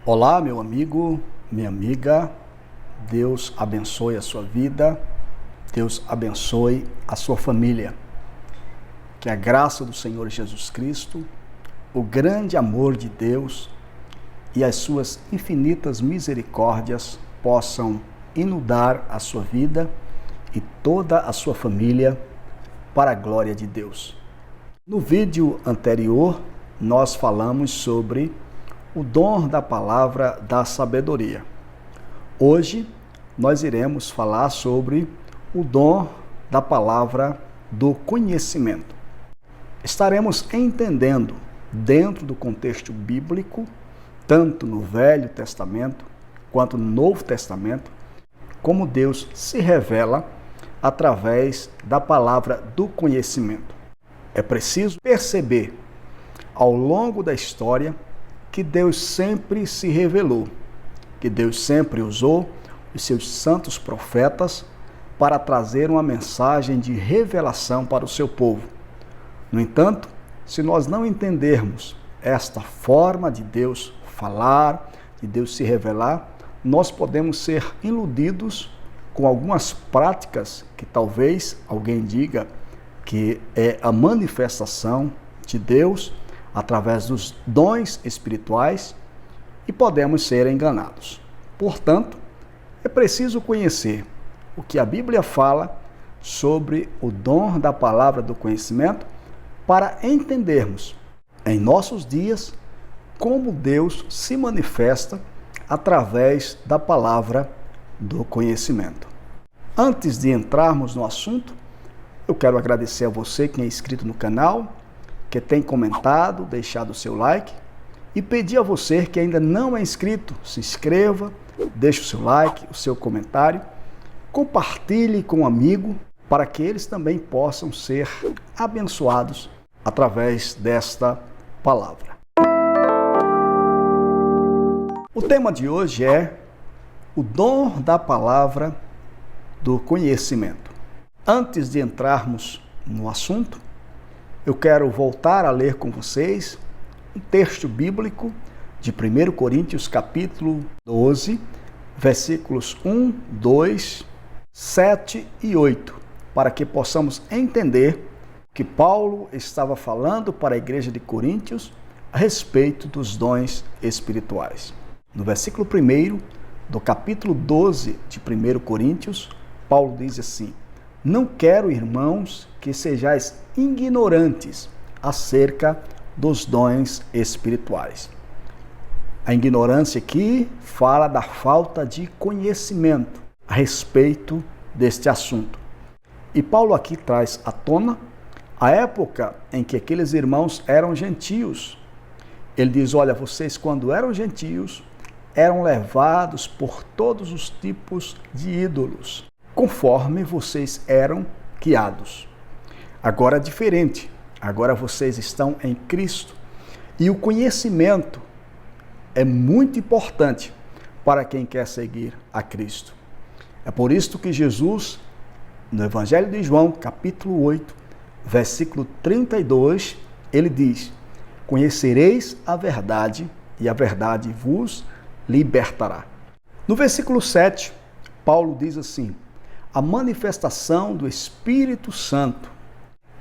Olá, meu amigo, minha amiga, Deus abençoe a sua vida, Deus abençoe a sua família. Que a graça do Senhor Jesus Cristo, o grande amor de Deus e as suas infinitas misericórdias possam inundar a sua vida e toda a sua família para a glória de Deus. No vídeo anterior, nós falamos sobre o dom da palavra da sabedoria. Hoje, nós iremos falar sobre o dom da palavra do conhecimento. Estaremos entendendo, dentro do contexto bíblico, tanto no Velho Testamento quanto no Novo Testamento, como Deus se revela através da palavra do conhecimento. É preciso perceber, ao longo da história, que Deus sempre se revelou, que Deus sempre usou os seus santos profetas para trazer uma mensagem de revelação para o seu povo. No entanto, se nós não entendermos esta forma de Deus falar, de Deus se revelar, nós podemos ser iludidos com algumas práticas que talvez alguém diga que é a manifestação de Deus através dos dons espirituais e podemos ser enganados. Portanto, é preciso conhecer o que a Bíblia fala sobre o dom da palavra do conhecimento para entendermos em nossos dias como Deus se manifesta através da palavra do conhecimento. Antes de entrarmos no assunto, eu quero agradecer a você que é inscrito no canal, que tem comentado, deixado o seu like e pedir a você que ainda não é inscrito, se inscreva, deixe o seu like, o seu comentário, compartilhe com um amigo para que eles também possam ser abençoados através desta palavra. O tema de hoje é o dom da palavra do conhecimento. Antes de entrarmos no assunto, eu quero voltar a ler com vocês um texto bíblico de 1 Coríntios capítulo 12, versículos 1, 2, 7 e 8, para que possamos entender que Paulo estava falando para a igreja de Coríntios a respeito dos dons espirituais. No versículo 1 do capítulo 12 de 1 Coríntios, Paulo diz assim: "Não quero, irmãos, que sejais ignorantes acerca dos dons espirituais." A ignorância aqui fala da falta de conhecimento a respeito deste assunto. E Paulo aqui traz à tona a época em que aqueles irmãos eram gentios. Ele diz: olha, vocês quando eram gentios, eram levados por todos os tipos de ídolos, conforme vocês eram guiados. Agora é diferente. Agora vocês estão em Cristo. E o conhecimento é muito importante para quem quer seguir a Cristo. É por isso que Jesus, no Evangelho de João, capítulo 8, versículo 32, ele diz: "Conhecereis a verdade, e a verdade vos libertará." No versículo 7, Paulo diz assim: "A manifestação do Espírito Santo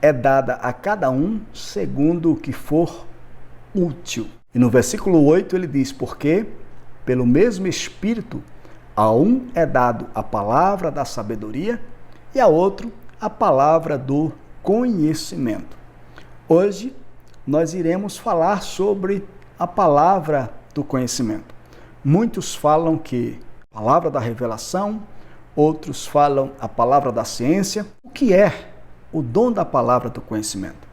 é dada a cada um segundo o que for útil." E no versículo 8 ele diz: "Porque pelo mesmo Espírito a um é dado a palavra da sabedoria e a outro a palavra do conhecimento." Hoje nós iremos falar sobre a palavra do conhecimento. Muitos falam que a palavra da revelação, outros falam a palavra da ciência. O que é o dom da palavra do conhecimento?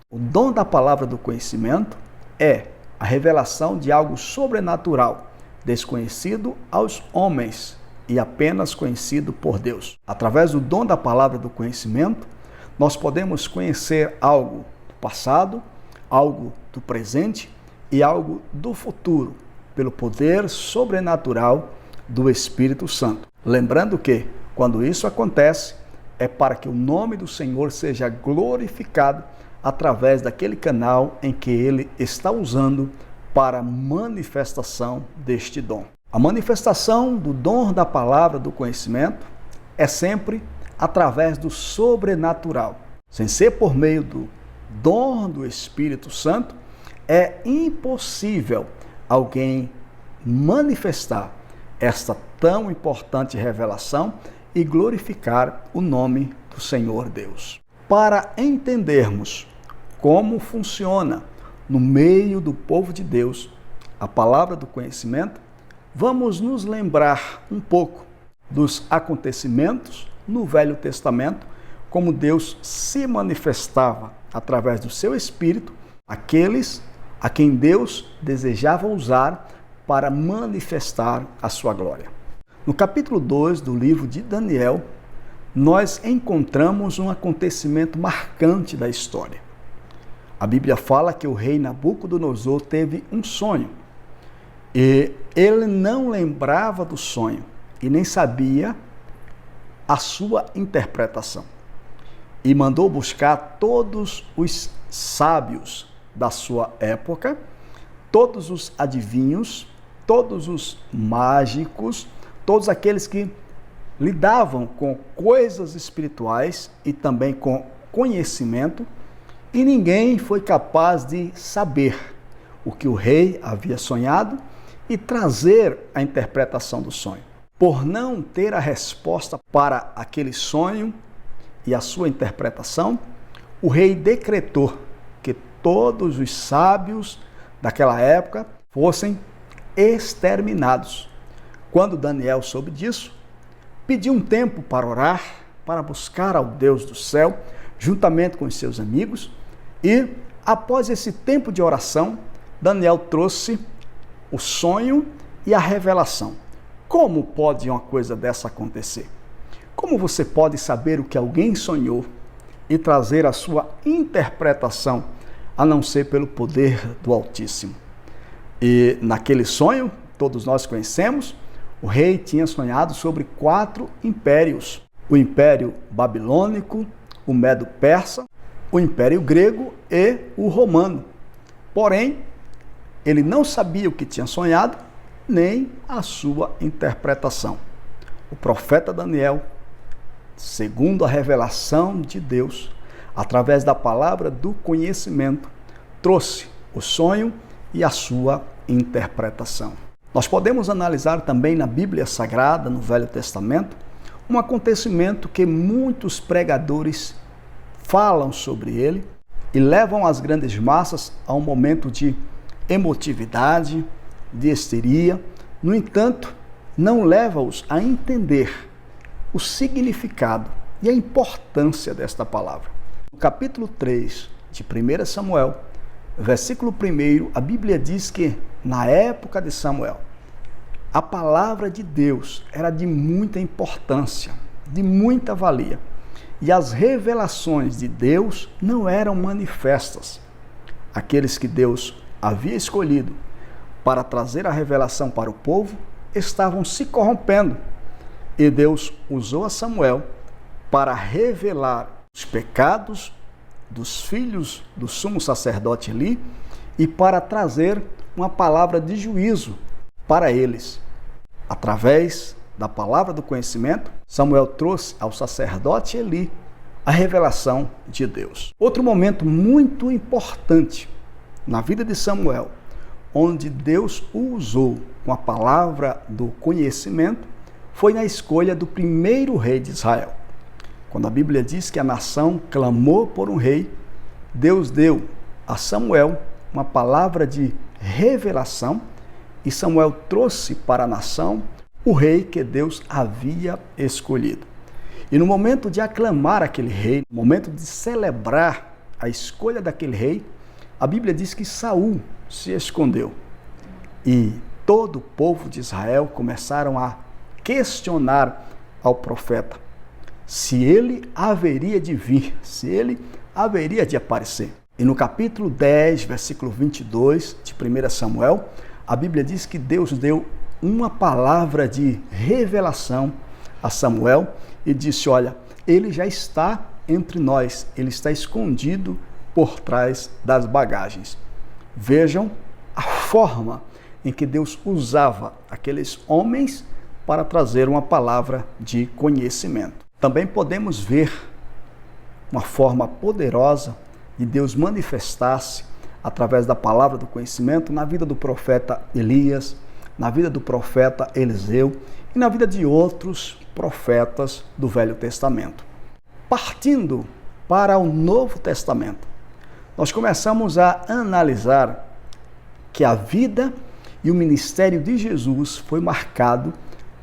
O dom da palavra do conhecimento é a revelação de algo sobrenatural, desconhecido aos homens e apenas conhecido por Deus. Através do dom da palavra do conhecimento, nós podemos conhecer algo do passado, algo do presente e algo do futuro, pelo poder sobrenatural do Espírito Santo. Lembrando que, quando isso acontece, é para que o nome do Senhor seja glorificado através daquele canal em que Ele está usando para a manifestação deste dom. A manifestação do dom da palavra do conhecimento é sempre através do sobrenatural. Sem ser por meio do dom do Espírito Santo, é impossível alguém manifestar esta tão importante revelação e glorificar o nome do Senhor Deus. Para entendermos como funciona no meio do povo de Deus a palavra do conhecimento, vamos nos lembrar um pouco dos acontecimentos no Velho Testamento, como Deus se manifestava através do seu Espírito àqueles a quem Deus desejava usar para manifestar a sua glória. No capítulo 2 do livro de Daniel, nós encontramos um acontecimento marcante da história. A Bíblia fala que o rei Nabucodonosor teve um sonho e ele não lembrava do sonho e nem sabia a sua interpretação. E mandou buscar todos os sábios da sua época, todos os adivinhos, todos os mágicos, todos aqueles que lidavam com coisas espirituais e também com conhecimento, e ninguém foi capaz de saber o que o rei havia sonhado e trazer a interpretação do sonho. Por não ter a resposta para aquele sonho e a sua interpretação, o rei decretou que todos os sábios daquela época fossem exterminados. Quando Daniel soube disso, pediu um tempo para orar, para buscar ao Deus do céu, juntamente com os seus amigos, e após esse tempo de oração, Daniel trouxe o sonho e a revelação. Como pode uma coisa dessa acontecer? Como você pode saber o que alguém sonhou e trazer a sua interpretação, a não ser pelo poder do Altíssimo? E naquele sonho, todos nós conhecemos, o rei tinha sonhado sobre 4 impérios: o Império Babilônico, o Medo-Persa, o Império Grego e o Romano. Porém, ele não sabia o que tinha sonhado, nem a sua interpretação. O profeta Daniel, segundo a revelação de Deus, através da palavra do conhecimento, trouxe o sonho e a sua interpretação. Nós podemos analisar também na Bíblia Sagrada, no Velho Testamento, um acontecimento que muitos pregadores falam sobre ele e levam as grandes massas a um momento de emotividade, de histeria. No entanto, não leva-os a entender o significado e a importância desta palavra. No capítulo 3 de 1 Samuel, versículo 1, a Bíblia diz que, na época de Samuel, a palavra de Deus era de muita importância, de muita valia, e as revelações de Deus não eram manifestas. Aqueles que Deus havia escolhido para trazer a revelação para o povo estavam se corrompendo, e Deus usou a Samuel para revelar os pecados dos filhos do sumo sacerdote Eli e para trazer uma palavra de juízo para eles. Através da palavra do conhecimento, Samuel trouxe ao sacerdote Eli a revelação de Deus. Outro momento muito importante na vida de Samuel, onde Deus o usou com a palavra do conhecimento, foi na escolha do primeiro rei de Israel. Quando a Bíblia diz que a nação clamou por um rei, Deus deu a Samuel uma palavra de revelação e Samuel trouxe para a nação o rei que Deus havia escolhido. E no momento de aclamar aquele rei, no momento de celebrar a escolha daquele rei, a Bíblia diz que Saul se escondeu e todo o povo de Israel começaram a questionar ao profeta se ele haveria de vir, se ele haveria de aparecer. E no capítulo 10, versículo 22 de 1 Samuel, a Bíblia diz que Deus deu uma palavra de revelação a Samuel e disse: olha, ele já está entre nós, ele está escondido por trás das bagagens. Vejam a forma em que Deus usava aqueles homens para trazer uma palavra de conhecimento. Também podemos ver uma forma poderosa de Deus manifestar-se através da palavra do conhecimento na vida do profeta Elias, na vida do profeta Eliseu e na vida de outros profetas do Velho Testamento. Partindo para o Novo Testamento, nós começamos a analisar que a vida e o ministério de Jesus foi marcado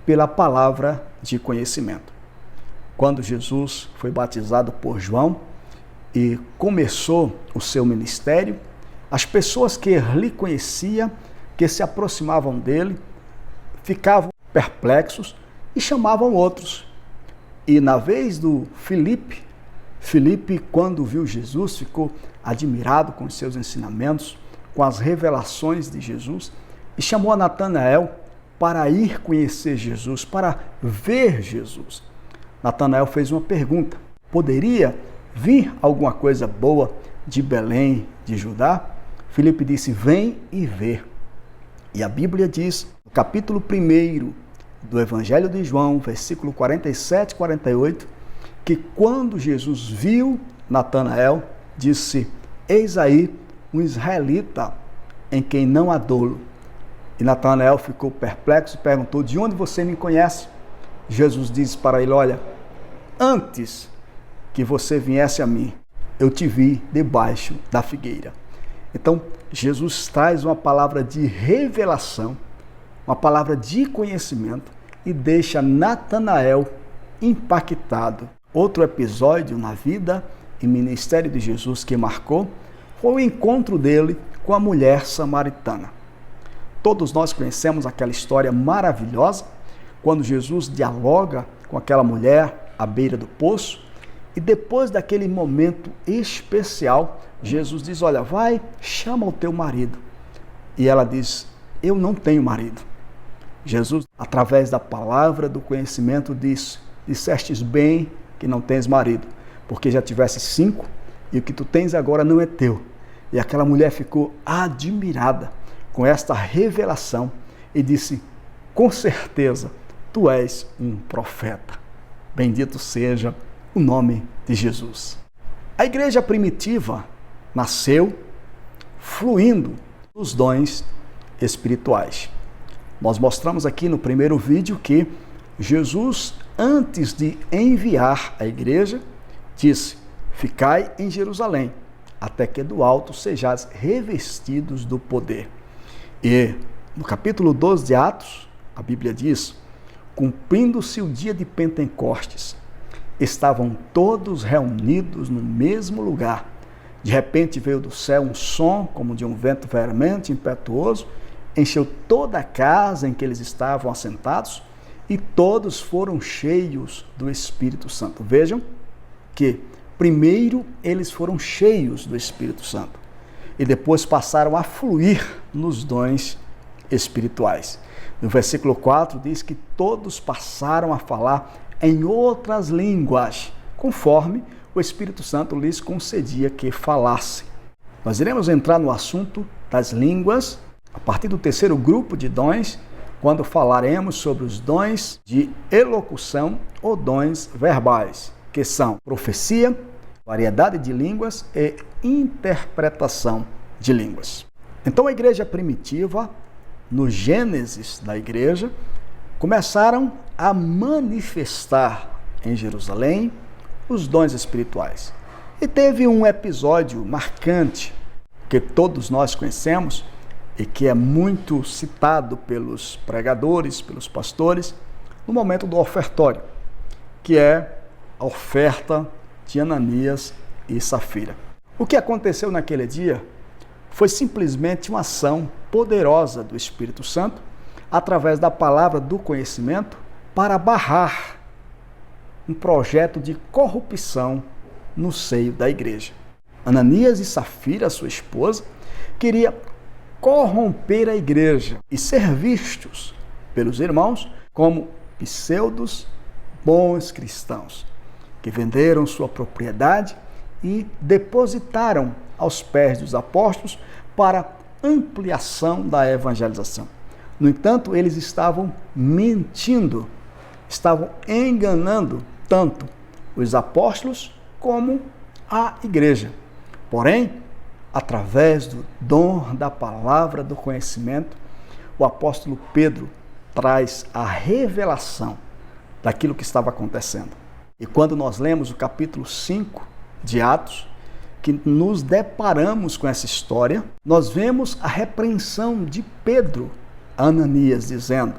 pela palavra de conhecimento. Quando Jesus foi batizado por João e começou o seu ministério, as pessoas que lhe conheciam, que se aproximavam dele, ficavam perplexos e chamavam outros. E na vez do Filipe, quando viu Jesus, ficou admirado com os seus ensinamentos, com as revelações de Jesus, e chamou a Natanael para ir conhecer Jesus, para ver Jesus. Natanael fez uma pergunta: poderia vir alguma coisa boa de Belém, de Judá? Filipe disse: vem e vê. E a Bíblia diz, no capítulo 1 do Evangelho de João, versículo 47 e 48, que quando Jesus viu Natanael, disse: eis aí um israelita em quem não há dolo. E Natanael ficou perplexo e perguntou: de onde você me conhece? Jesus disse para ele: olha, antes que você viesse a mim, eu te vi debaixo da figueira. Então, Jesus traz uma palavra de revelação, uma palavra de conhecimento e deixa Natanael impactado. Outro episódio na vida e ministério de Jesus que marcou foi o encontro dele com a mulher samaritana. Todos nós conhecemos aquela história maravilhosa, quando Jesus dialoga com aquela mulher à beira do poço, e depois daquele momento especial, Jesus diz: olha, vai, chama o teu marido. E ela diz: eu não tenho marido. Jesus, através da palavra do conhecimento, disse: dissestes bem que não tens marido, porque já tivesse 5 e o que tu tens agora não é teu. E aquela mulher ficou admirada com esta revelação e disse: com certeza, tu és um profeta. Bendito seja o nome de Jesus. A igreja primitiva nasceu fluindo os dons espirituais. Nós mostramos aqui no primeiro vídeo que Jesus, antes de enviar a igreja, disse: ficai em Jerusalém, até que do alto sejais revestidos do poder. E no capítulo 12 de Atos, a Bíblia diz: cumprindo-se o dia de Pentecostes, estavam todos reunidos no mesmo lugar. De repente veio do céu um som como de um vento veemente, impetuoso, encheu toda a casa em que eles estavam assentados e todos foram cheios do Espírito Santo. Vejam que primeiro eles foram cheios do Espírito Santo e depois passaram a fluir nos dons espirituais. No versículo 4 diz que todos passaram a falar em outras línguas, conforme o Espírito Santo lhes concedia que falassem. Nós iremos entrar no assunto das línguas a partir do terceiro grupo de dons, quando falaremos sobre os dons de elocução ou dons verbais, que são profecia, variedade de línguas e interpretação de línguas. Então, a igreja primitiva, no Gênesis da igreja, começaram a manifestar em Jerusalém os dons espirituais. E teve um episódio marcante que todos nós conhecemos e que é muito citado pelos pregadores, pelos pastores, no momento do ofertório, que é a oferta de Ananias e Safira. O que aconteceu naquele dia foi simplesmente uma ação poderosa do Espírito Santo, através da palavra do conhecimento, para barrar um projeto de corrupção no seio da igreja. Ananias e Safira, sua esposa, queria corromper a igreja e ser vistos pelos irmãos como pseudos bons cristãos, que venderam sua propriedade e depositaram aos pés dos apóstolos para ampliação da evangelização. No entanto, eles estavam mentindo, estavam enganando tanto os apóstolos como a igreja. Porém, através do dom da palavra do conhecimento, o apóstolo Pedro traz a revelação daquilo que estava acontecendo. E quando nós lemos o capítulo 5 de Atos, que nos deparamos com essa história, nós vemos a repreensão de Pedro a Ananias, dizendo,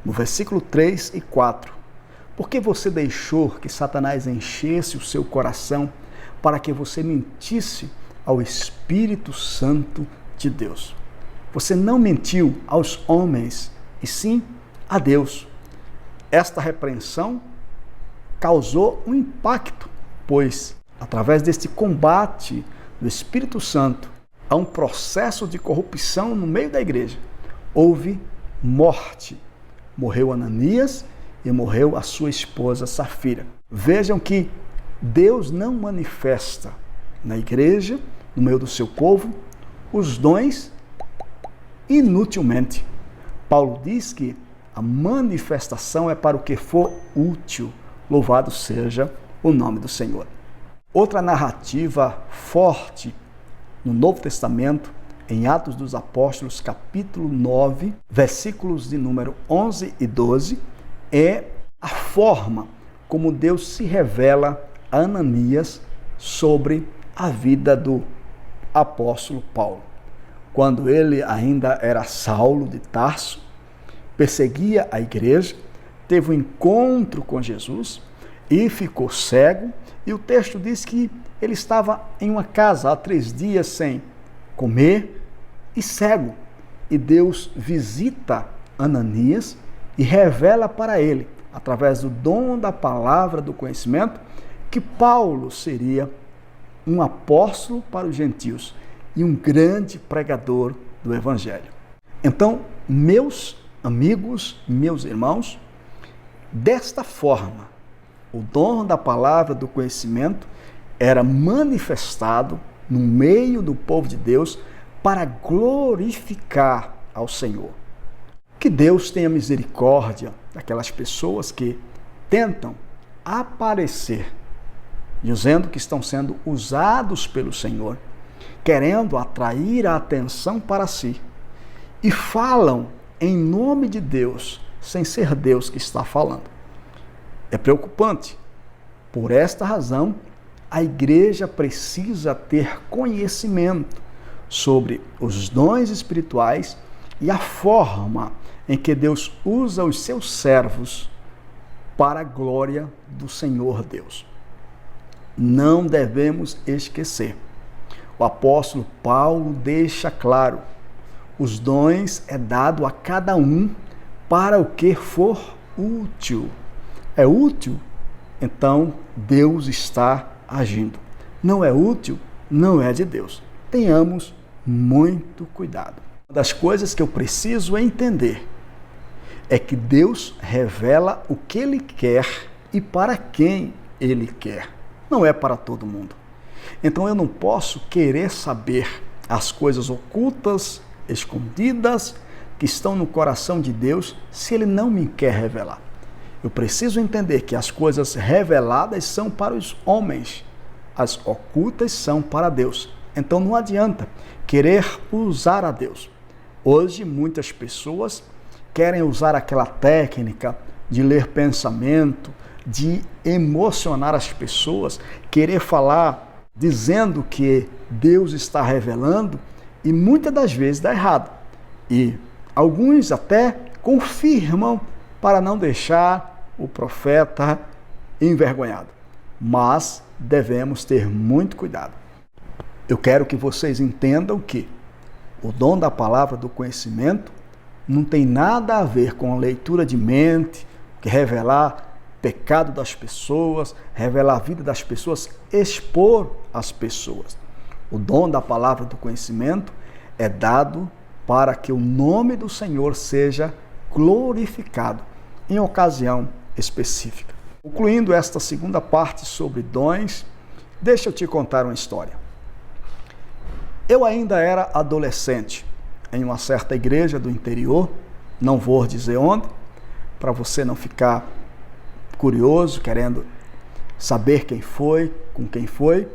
no versículo 3 e 4, por que você deixou que Satanás enchesse o seu coração para que você mentisse ao Espírito Santo de Deus? Você não mentiu aos homens, e sim a Deus. Esta repreensão causou um impacto, pois, através deste combate do Espírito Santo, a um processo de corrupção no meio da igreja, houve morte. Morreu Ananias e morreu a sua esposa Safira. Vejam que Deus não manifesta na igreja, no meio do seu povo, os dons inutilmente. Paulo diz que a manifestação é para o que for útil. Louvado seja o nome do Senhor. Outra narrativa forte no Novo Testamento, em Atos dos Apóstolos, capítulo 9, versículos de número 11 e 12, é a forma como Deus se revela a Ananias sobre a vida do apóstolo Paulo. Quando ele ainda era Saulo de Tarso, perseguia a igreja, teve um encontro com Jesus e ficou cego. E o texto diz que ele estava em uma casa há 3 dias sem comer e cego. E Deus visita Ananias e revela para ele, através do dom da palavra do conhecimento, que Paulo seria um apóstolo para os gentios e um grande pregador do Evangelho. Então, meus amigos, meus irmãos, desta forma, o dom da palavra do conhecimento era manifestado no meio do povo de Deus para glorificar ao Senhor. Que Deus tenha misericórdia daquelas pessoas que tentam aparecer, dizendo que estão sendo usados pelo Senhor, querendo atrair a atenção para si, e falam em nome de Deus, sem ser Deus que está falando. É preocupante. Por esta razão, a igreja precisa ter conhecimento sobre os dons espirituais e a forma em que Deus usa os seus servos para a glória do Senhor Deus. Não devemos esquecer. O apóstolo Paulo deixa claro, os dons é dado a cada um para o que for útil. É útil? Então Deus está agindo. Não é útil? Não é de Deus. Tenhamos muito cuidado. Uma das coisas que eu preciso entender é que Deus revela o que Ele quer e para quem Ele quer. Não é para todo mundo. Então eu não posso querer saber as coisas ocultas, escondidas, que estão no coração de Deus, se Ele não me quer revelar. Eu preciso entender que as coisas reveladas são para os homens, as ocultas são para Deus. Então não adianta querer usar a Deus. Hoje muitas pessoas querem usar aquela técnica de ler pensamento, de emocionar as pessoas, querer falar dizendo que Deus está revelando, e muitas das vezes dá errado. E alguns até confirmam para não deixar o profeta envergonhado. Mas devemos ter muito cuidado. Eu quero que vocês entendam que o dom da palavra do conhecimento não tem nada a ver com a leitura de mente, que revelar pecado das pessoas, revelar a vida das pessoas, expor as pessoas. O dom da palavra do conhecimento é dado para que o nome do Senhor seja glorificado em ocasião específica. Concluindo esta segunda parte sobre dons, deixa eu te contar uma história. Eu ainda era adolescente em uma certa igreja do interior, não vou dizer onde, para você não ficar curioso, querendo saber quem foi, com quem foi,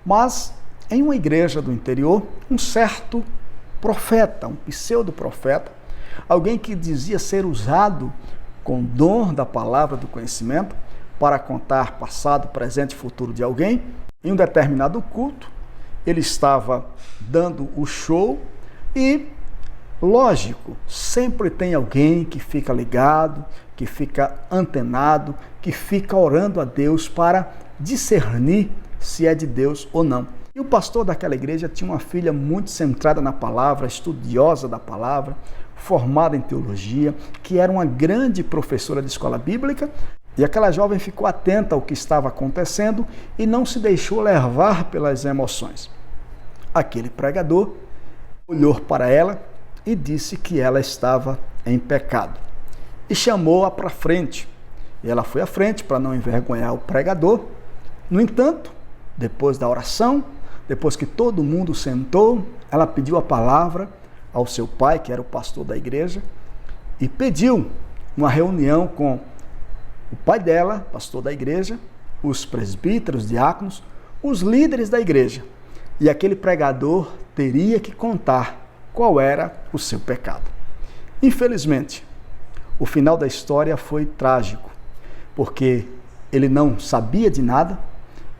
mas em uma igreja do interior, um certo profeta, um pseudo-profeta, alguém que dizia ser usado com dom da palavra do conhecimento para contar passado, presente e futuro de alguém, em um determinado culto, ele estava dando o show e, lógico, sempre tem alguém que fica ligado, que fica antenado, que fica orando a Deus para discernir se é de Deus ou não. E o pastor daquela igreja tinha uma filha muito centrada na palavra, estudiosa da palavra, formada em teologia, que era uma grande professora de escola bíblica, e aquela jovem ficou atenta ao que estava acontecendo e não se deixou levar pelas emoções. Aquele pregador olhou para ela e disse que ela estava em pecado. E chamou-a para frente. E ela foi à frente para não envergonhar o pregador. No entanto, depois da oração, depois que todo mundo sentou, ela pediu a palavra ao seu pai, que era o pastor da igreja, e pediu uma reunião com o pai dela, pastor da igreja, os presbíteros, diáconos, os líderes da igreja. E aquele pregador teria que contar qual era o seu pecado. Infelizmente, o final da história foi trágico, porque ele não sabia de nada,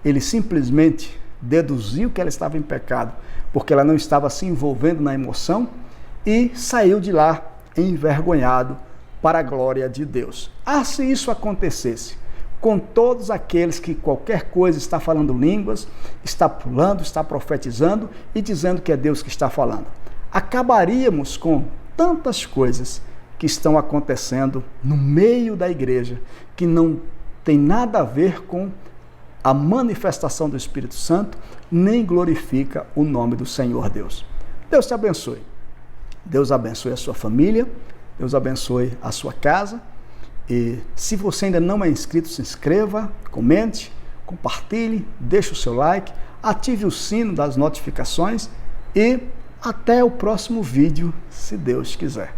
ele simplesmente deduziu que ela estava em pecado, porque ela não estava se envolvendo na emoção, e saiu de lá envergonhado para a glória de Deus. Ah, se isso acontecesse com todos aqueles que qualquer coisa está falando línguas, está pulando, está profetizando e dizendo que é Deus que está falando. Acabaríamos com tantas coisas que estão acontecendo no meio da igreja, que não tem nada a ver com a manifestação do Espírito Santo, nem glorifica o nome do Senhor Deus. Deus te abençoe. Deus abençoe a sua família, Deus abençoe a sua casa. E se você ainda não é inscrito, se inscreva, comente, compartilhe, deixe o seu like, ative o sino das notificações e até o próximo vídeo, se Deus quiser.